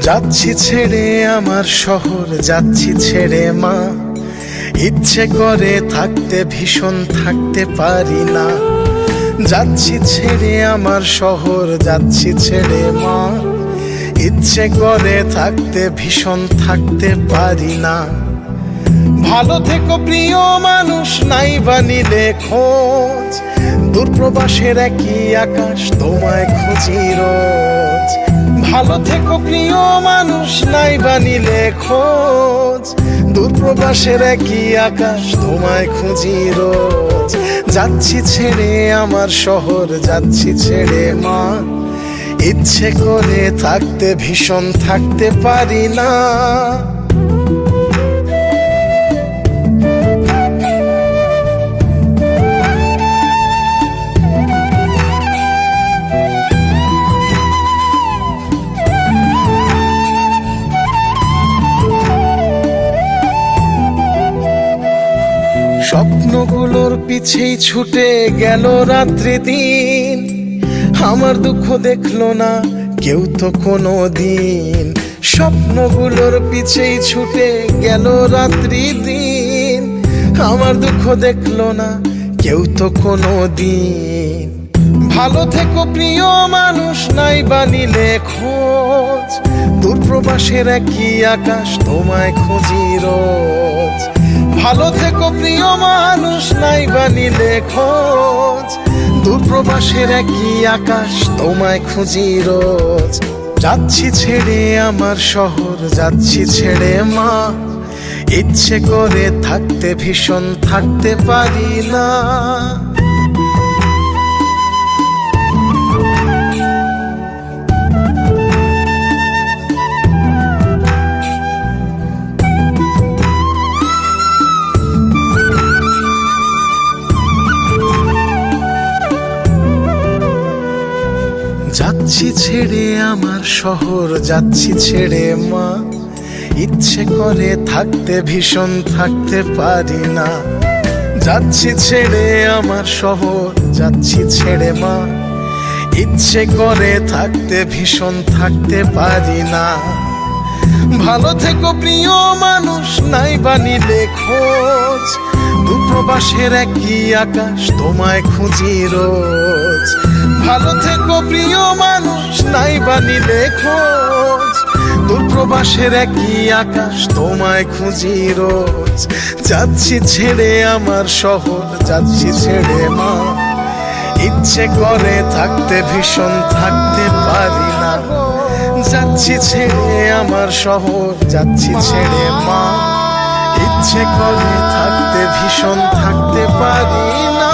যাচ্ছি ছেড়ে আমার শহর, যাচ্ছি ছেড়ে মা। ইচ্ছে করে থাকতে ভীষণ থাকতে পারি না। যাচ্ছি ছেড়ে আমার শহর, যাচ্ছি ছেড়ে মা। ইচ্ছে করে থাকতে ভীষণ থাকতে পারি না। ভালো থেকো প্রিয় মানুষ, নাই বানিলে খোঁজ। দূরপ্রবাসের একই আকাশ, তোমায় খুঁজি রোজ। ভালো থেকো প্রিয় মানুষ, নাই বানিলে খোঁজ। দূরপ্রবাসের একই আকাশ, তোমায় খুঁজি রোজ। যাচ্ছি ছেড়ে আমার শহর, যাচ্ছি ছেড়ে মা। ইচ্ছে করে থাকতে ভীষণ থাকতে পারি না। স্বপ্নগুলোর পিছেই ছুটে গেল রাত্রি দিন। আমার দুঃখ দেখলো না কেউ তো কোনো দিন। স্বপ্নগুলোর পিছেই ছুটে গেল রাত্রি দিন। আমার দুঃখ দেখলো না কেউ তো কোনো দিন। ভালো থেকো প্রিয় মানুষ, নাই বানিলে খোঁজ। দূরপ্রবাসের একই আকাশ, তোমায় খুঁজি রোজ। ভালো থেকো প্রিয় মানুষ, নাই বানিলে খোঁজ। দূরপ্রবাসের একই আকাশ, তোমায় খুঁজি রোজ। যাচ্ছি ছেড়ে আমার শহর, যাচ্ছি ছেড়ে মা। ইচ্ছে করে থাকতে ভীষণ থাকতে পারি না। যাচ্ছি ছেড়ে আমার শহর, যাচ্ছি ছেড়ে মা। ইচ্ছে করে থাকতে ভীষণ থাকতে পারি না। যাচ্ছি ছেড়ে আমার শহর, যাচ্ছি ছেড়ে মা। ইচ্ছে করে থাকতে ভীষণ থাকতে পারি না। ভালো থেকো প্রিয় মানুষ, নাই বানিলে খোঁজ। দূরপ্রবাসের একই আকাশ, তোমায় খুঁজি রোজ। ভালো থেকো প্রিয় মানুষ, নাই বানিলে খোঁজ। দূরপ্রবাসের একই আকাশ, তোমায় খুঁজি রোজ। যাচ্ছি ছেড়ে আমার শহর, যাচ্ছি ছেড়ে মা। ইচ্ছে করে থাকতে ভীষণ থাকতে পারি না। যাচ্ছি ছেড়ে আমার শহর, যাচ্ছি ছেড়ে মা। ইচ্ছে করে থাকতে ভীষণ থাকতে পারি না।